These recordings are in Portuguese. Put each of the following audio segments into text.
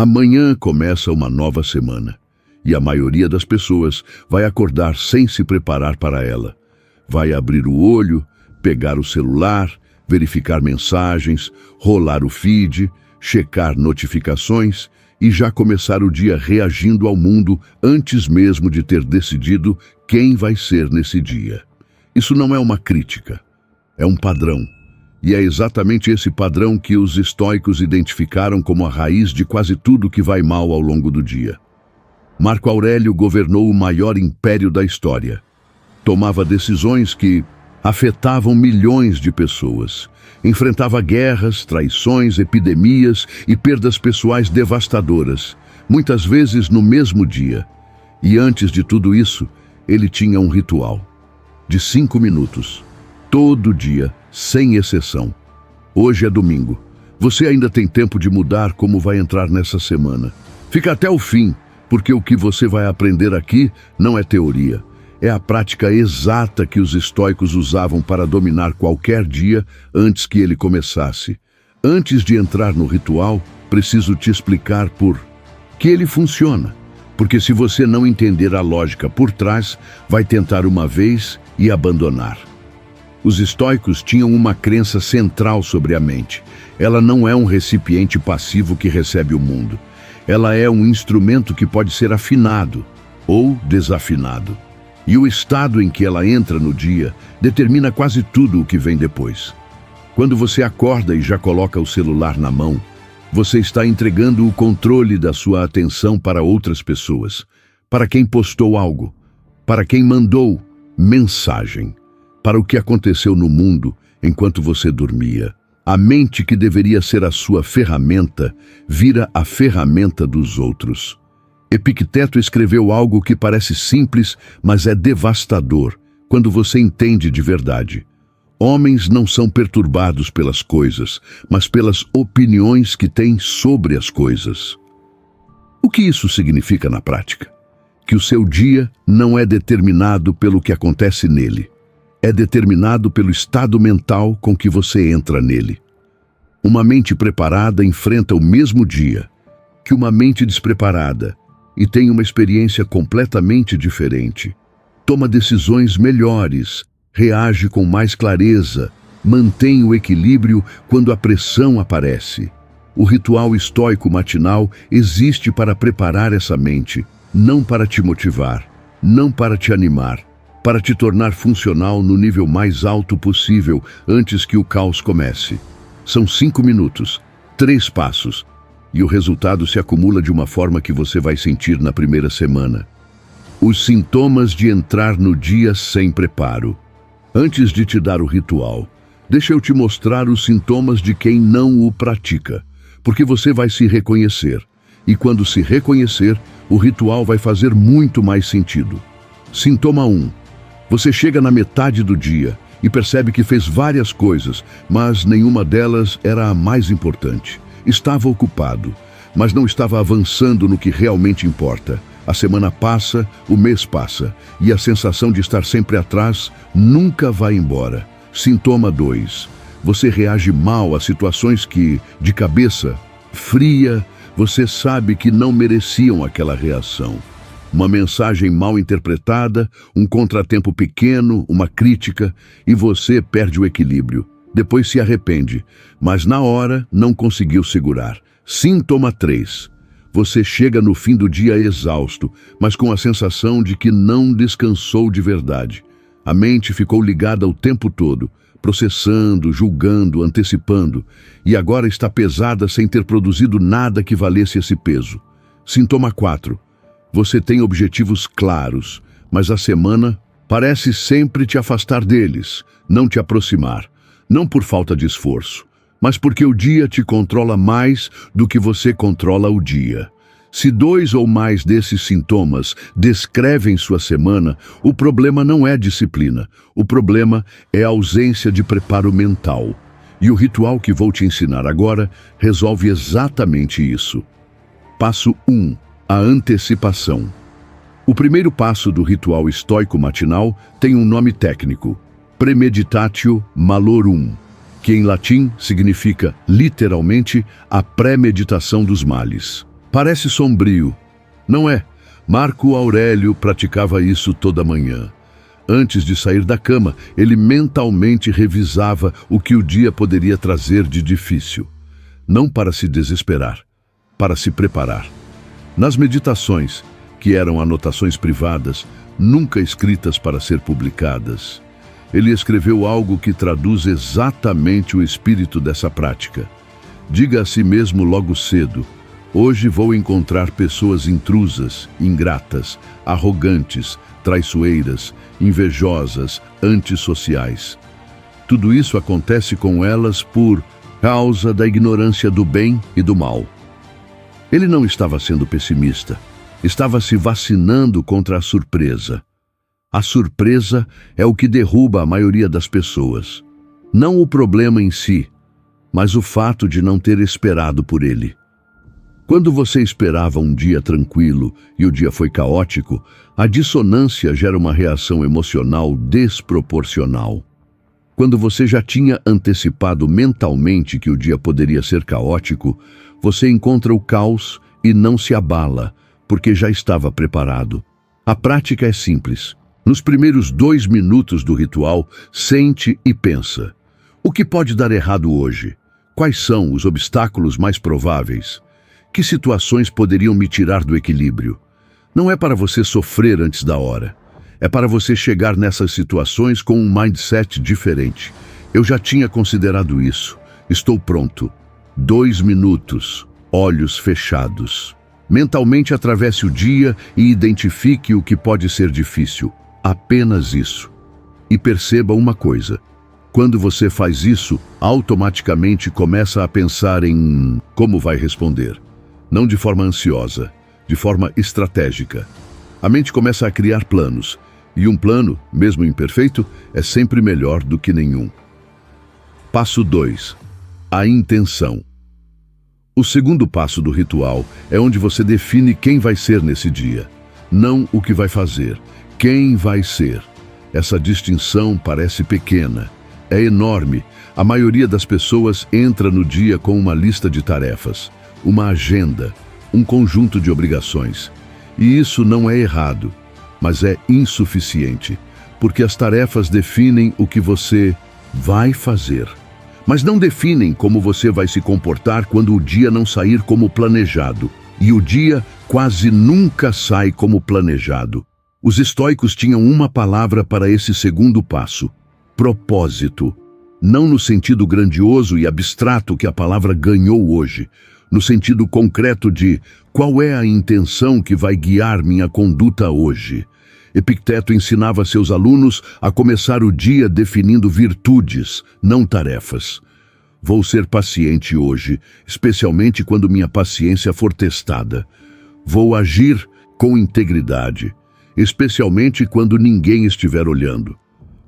Amanhã começa uma nova semana e a maioria das pessoas vai acordar sem se preparar para ela. Vai abrir o olho, pegar o celular, verificar mensagens, rolar o feed, checar notificações e já começar o dia reagindo ao mundo antes mesmo de ter decidido quem vai ser nesse dia. Isso não é uma crítica, é um padrão. E é exatamente esse padrão que os estoicos identificaram como a raiz de quase tudo que vai mal ao longo do dia. Marco Aurélio governou o maior império da história. Tomava decisões que afetavam milhões de pessoas. Enfrentava guerras, traições, epidemias e perdas pessoais devastadoras, muitas vezes no mesmo dia. E antes de tudo isso, ele tinha um ritual de 5 minutos, todo dia, sem exceção. Hoje é domingo. Você ainda tem tempo de mudar como vai entrar nessa semana. Fica até o fim, porque o que você vai aprender aqui não é teoria. É a prática exata que os estoicos usavam para dominar qualquer dia antes que ele começasse. Antes de entrar no ritual, preciso te explicar por que ele funciona. Porque se você não entender a lógica por trás, vai tentar uma vez e abandonar. Os estoicos tinham uma crença central sobre a mente. Ela não é um recipiente passivo que recebe o mundo. Ela é um instrumento que pode ser afinado ou desafinado. E o estado em que ela entra no dia determina quase tudo o que vem depois. Quando você acorda e já coloca o celular na mão, você está entregando o controle da sua atenção para outras pessoas, para quem postou algo, para quem mandou mensagem, para o que aconteceu no mundo enquanto você dormia. A mente que deveria ser a sua ferramenta, vira a ferramenta dos outros. Epicteto escreveu algo que parece simples, mas é devastador, quando você entende de verdade. Homens não são perturbados pelas coisas, mas pelas opiniões que têm sobre as coisas. O que isso significa na prática? Que o seu dia não é determinado pelo que acontece nele. É determinado pelo estado mental com que você entra nele. Uma mente preparada enfrenta o mesmo dia que uma mente despreparada e tem uma experiência completamente diferente. Toma decisões melhores, reage com mais clareza, mantém o equilíbrio quando a pressão aparece. O ritual estoico matinal existe para preparar essa mente, não para te motivar, não para te animar, para te tornar funcional no nível mais alto possível antes que o caos comece. São 5 minutos, 3 passos, e o resultado se acumula de uma forma que você vai sentir na primeira semana. Os sintomas de entrar no dia sem preparo. Antes de te dar o ritual, deixa eu te mostrar os sintomas de quem não o pratica, porque você vai se reconhecer. E quando se reconhecer, o ritual vai fazer muito mais sentido. Sintoma 1. Você chega na metade do dia e percebe que fez várias coisas, mas nenhuma delas era a mais importante. Estava ocupado, mas não estava avançando no que realmente importa. A semana passa, o mês passa, e a sensação de estar sempre atrás nunca vai embora. Sintoma 2. Você reage mal a situações que, de cabeça fria, você sabe que não mereciam aquela reação. Uma mensagem mal interpretada, um contratempo pequeno, uma crítica, e você perde o equilíbrio. Depois se arrepende, mas na hora não conseguiu segurar. Sintoma 3. Você chega no fim do dia exausto, mas com a sensação de que não descansou de verdade. A mente ficou ligada o tempo todo, processando, julgando, antecipando, e agora está pesada sem ter produzido nada que valesse esse peso. Sintoma 4. Você tem objetivos claros, mas a semana parece sempre te afastar deles, não te aproximar. Não por falta de esforço, mas porque o dia te controla mais do que você controla o dia. Se 2 ou mais desses sintomas descrevem sua semana, o problema não é disciplina. O problema é a ausência de preparo mental. E o ritual que vou te ensinar agora resolve exatamente isso. Passo 1. A antecipação. O primeiro passo do ritual estoico matinal tem um nome técnico: Premeditatio Malorum, que em latim significa, literalmente, a premeditação dos males. Parece sombrio. Não é. Marco Aurélio praticava isso toda manhã. Antes de sair da cama, ele mentalmente revisava o que o dia poderia trazer de difícil. Não para se desesperar, para se preparar. Nas meditações, que eram anotações privadas, nunca escritas para ser publicadas, ele escreveu algo que traduz exatamente o espírito dessa prática. Diga a si mesmo logo cedo: hoje vou encontrar pessoas intrusas, ingratas, arrogantes, traiçoeiras, invejosas, antissociais. Tudo isso acontece com elas por causa da ignorância do bem e do mal. Ele não estava sendo pessimista, estava se vacinando contra a surpresa. A surpresa é o que derruba a maioria das pessoas. Não o problema em si, mas o fato de não ter esperado por ele. Quando você esperava um dia tranquilo e o dia foi caótico, a dissonância gera uma reação emocional desproporcional. Quando você já tinha antecipado mentalmente que o dia poderia ser caótico, você encontra o caos e não se abala, porque já estava preparado. A prática é simples. Nos primeiros 2 minutos do ritual, sente e pensa: o que pode dar errado hoje? Quais são os obstáculos mais prováveis? Que situações poderiam me tirar do equilíbrio? Não é para você sofrer antes da hora. É para você chegar nessas situações com um mindset diferente. Eu já tinha considerado isso. Estou pronto. 2 minutos, olhos fechados. Mentalmente atravesse o dia e identifique o que pode ser difícil. Apenas isso. E perceba uma coisa. Quando você faz isso, automaticamente começa a pensar em como vai responder. Não de forma ansiosa, de forma estratégica. A mente começa a criar planos. E um plano, mesmo imperfeito, é sempre melhor do que nenhum. Passo 2. A intenção. O segundo passo do ritual é onde você define quem vai ser nesse dia. Não o que vai fazer. Quem vai ser. Essa distinção parece pequena. É enorme. A maioria das pessoas entra no dia com uma lista de tarefas, uma agenda, um conjunto de obrigações. E isso não é errado, mas é insuficiente, porque as tarefas definem o que você vai fazer, mas não definem como você vai se comportar quando o dia não sair como planejado. E o dia quase nunca sai como planejado. Os estoicos tinham uma palavra para esse segundo passo: propósito. Não no sentido grandioso e abstrato que a palavra ganhou hoje, no sentido concreto de qual é a intenção que vai guiar minha conduta hoje. Epicteto ensinava seus alunos a começar o dia definindo virtudes, não tarefas. Vou ser paciente hoje, especialmente quando minha paciência for testada. Vou agir com integridade, especialmente quando ninguém estiver olhando.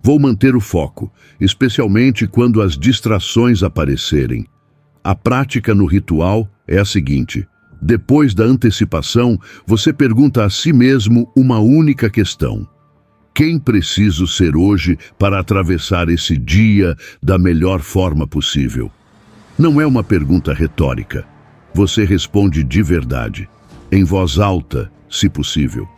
Vou manter o foco, especialmente quando as distrações aparecerem. A prática no ritual é a seguinte: depois da antecipação, você pergunta a si mesmo uma única questão: quem preciso ser hoje para atravessar esse dia da melhor forma possível? Não é uma pergunta retórica. Você responde de verdade, em voz alta, se possível,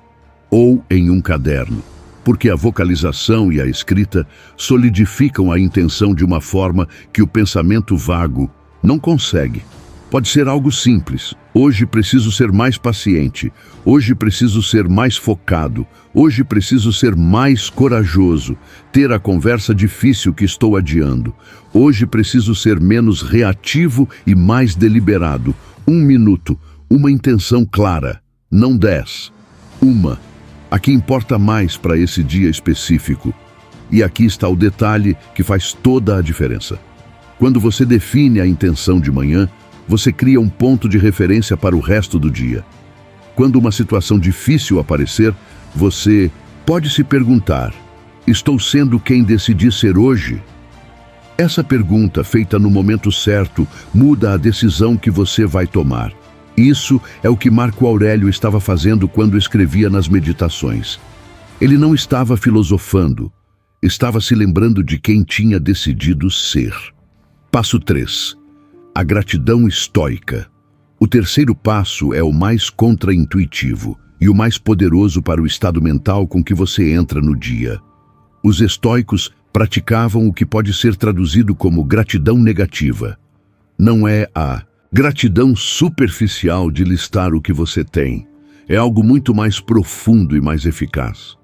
ou em um caderno, porque a vocalização e a escrita solidificam a intenção de uma forma que o pensamento vago não consegue. Pode ser algo simples. Hoje preciso ser mais paciente. Hoje preciso ser mais focado. Hoje preciso ser mais corajoso. Ter a conversa difícil que estou adiando. Hoje preciso ser menos reativo e mais deliberado. 1 minuto. Uma intenção clara. Não 10. Uma. A que importa mais para esse dia específico. E aqui está o detalhe que faz toda a diferença. Quando você define a intenção de manhã, você cria um ponto de referência para o resto do dia. Quando uma situação difícil aparecer, você pode se perguntar: estou sendo quem decidi ser hoje? Essa pergunta, feita no momento certo, muda a decisão que você vai tomar. Isso é o que Marco Aurélio estava fazendo quando escrevia nas Meditações. Ele não estava filosofando, estava se lembrando de quem tinha decidido ser. Passo 3. A gratidão estoica. O terceiro passo é o mais contraintuitivo e o mais poderoso para o estado mental com que você entra no dia. Os estoicos praticavam o que pode ser traduzido como gratidão negativa. Não é a gratidão superficial de listar o que você tem. É algo muito mais profundo e mais eficaz.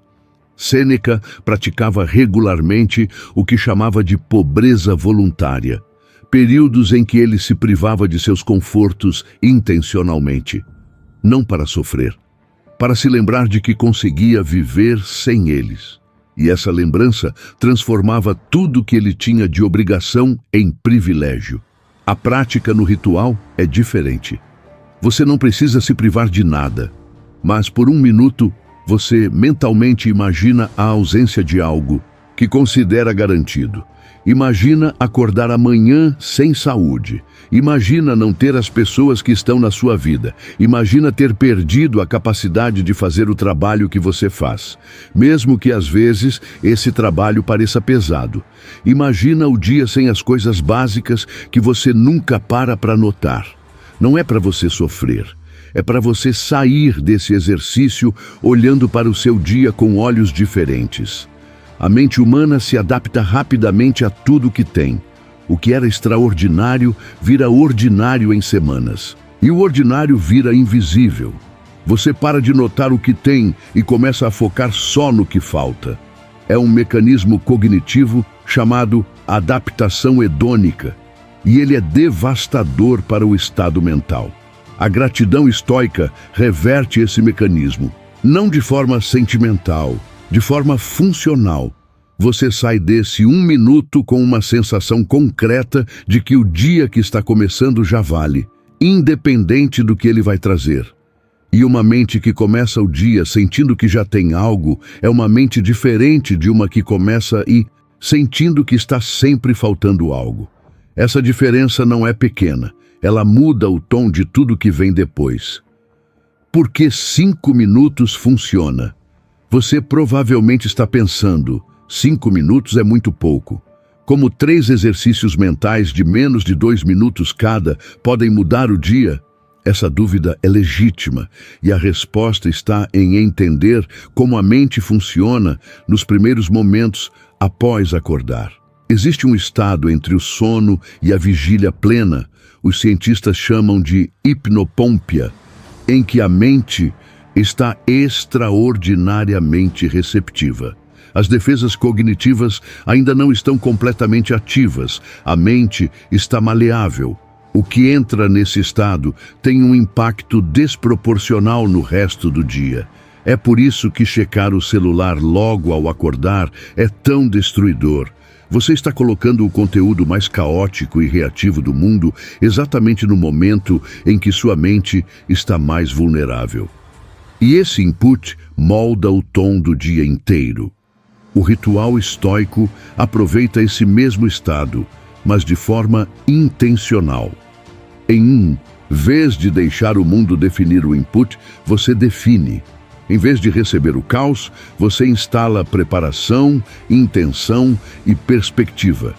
Sêneca praticava regularmente o que chamava de pobreza voluntária, períodos em que ele se privava de seus confortos intencionalmente, não para sofrer, para se lembrar de que conseguia viver sem eles. E essa lembrança transformava tudo que ele tinha de obrigação em privilégio. A prática no ritual é diferente. Você não precisa se privar de nada, mas por um minuto você mentalmente imagina a ausência de algo que considera garantido. Imagina acordar amanhã sem saúde. Imagina não ter as pessoas que estão na sua vida. Imagina ter perdido a capacidade de fazer o trabalho que você faz, mesmo que às vezes esse trabalho pareça pesado. Imagina o dia sem as coisas básicas que você nunca para notar. Não é para você sofrer. É para você sair desse exercício olhando para o seu dia com olhos diferentes. A mente humana se adapta rapidamente a tudo que tem. O que era extraordinário vira ordinário em semanas. E o ordinário vira invisível. Você para de notar o que tem e começa a focar só no que falta. É um mecanismo cognitivo chamado adaptação hedônica. E ele é devastador para o estado mental. A gratidão estoica reverte esse mecanismo, não de forma sentimental, de forma funcional. Você sai desse um minuto com uma sensação concreta de que o dia que está começando já vale, independente do que ele vai trazer. E uma mente que começa o dia sentindo que já tem algo é uma mente diferente de uma que começa sentindo que está sempre faltando algo. Essa diferença não é pequena, ela muda o tom de tudo que vem depois. Por que 5 minutos funciona? Você provavelmente está pensando, 5 minutos é muito pouco. Como 3 exercícios mentais de menos de 2 minutos cada podem mudar o dia? Essa dúvida é legítima e a resposta está em entender como a mente funciona nos primeiros momentos após acordar. Existe um estado entre o sono e a vigília plena, os cientistas chamam de hipnopômpia, em que a mente está extraordinariamente receptiva. As defesas cognitivas ainda não estão completamente ativas, a mente está maleável. O que entra nesse estado tem um impacto desproporcional no resto do dia. É por isso que checar o celular logo ao acordar é tão destruidor. Você está colocando o conteúdo mais caótico e reativo do mundo exatamente no momento em que sua mente está mais vulnerável. E esse input molda o tom do dia inteiro. O ritual estoico aproveita esse mesmo estado, mas de forma intencional. Em vez de deixar o mundo definir o input, você define. Em vez de receber o caos, você instala preparação, intenção e perspectiva.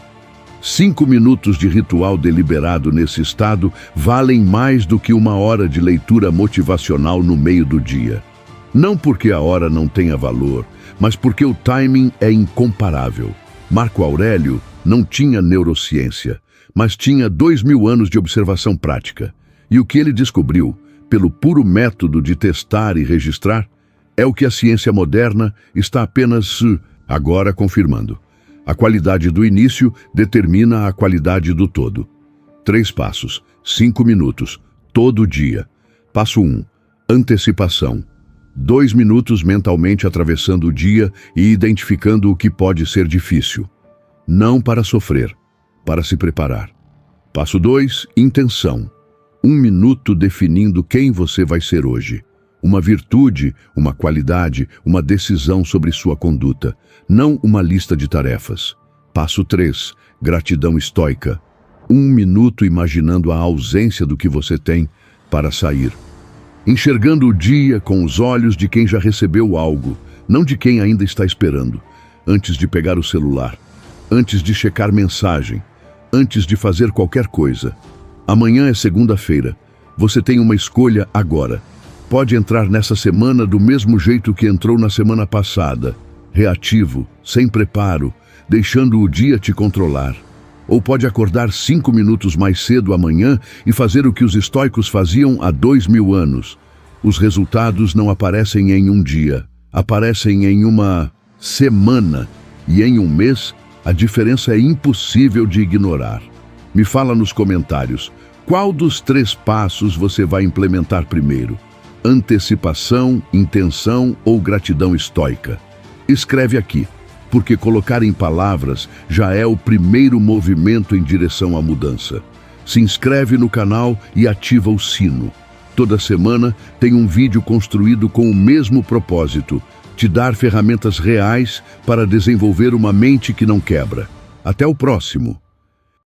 5 minutos de ritual deliberado nesse estado valem mais do que 1 hora de leitura motivacional no meio do dia. Não porque a hora não tenha valor, mas porque o timing é incomparável. Marco Aurélio não tinha neurociência, mas tinha 2000 anos de observação prática. E o que ele descobriu, pelo puro método de testar e registrar, é o que a ciência moderna está apenas agora confirmando. A qualidade do início determina a qualidade do todo. 3 passos, 5 minutos, todo dia. Passo 1, antecipação. 2 minutos mentalmente atravessando o dia e identificando o que pode ser difícil. Não para sofrer, para se preparar. Passo 2, intenção. 1 minuto definindo quem você vai ser hoje. Uma virtude, uma qualidade, uma decisão sobre sua conduta, não uma lista de tarefas. Passo 3, gratidão estoica. 1 minuto imaginando a ausência do que você tem para sair. Enxergando o dia com os olhos de quem já recebeu algo, não de quem ainda está esperando. Antes de pegar o celular, antes de checar mensagem, antes de fazer qualquer coisa. Amanhã é segunda-feira. Você tem uma escolha agora. Pode entrar nessa semana do mesmo jeito que entrou na semana passada, reativo, sem preparo, deixando o dia te controlar. Ou pode acordar 5 minutos mais cedo amanhã e fazer o que os estoicos faziam há 2000 anos. Os resultados não aparecem em um dia, aparecem em uma semana. E em um mês, a diferença é impossível de ignorar. Me fala nos comentários, qual dos 3 passos você vai implementar primeiro? Antecipação, intenção ou gratidão estoica? Escreve aqui, porque colocar em palavras já é o primeiro movimento em direção à mudança. Se inscreve no canal e ativa o sino. Toda semana tem um vídeo construído com o mesmo propósito, te dar ferramentas reais para desenvolver uma mente que não quebra. Até o próximo!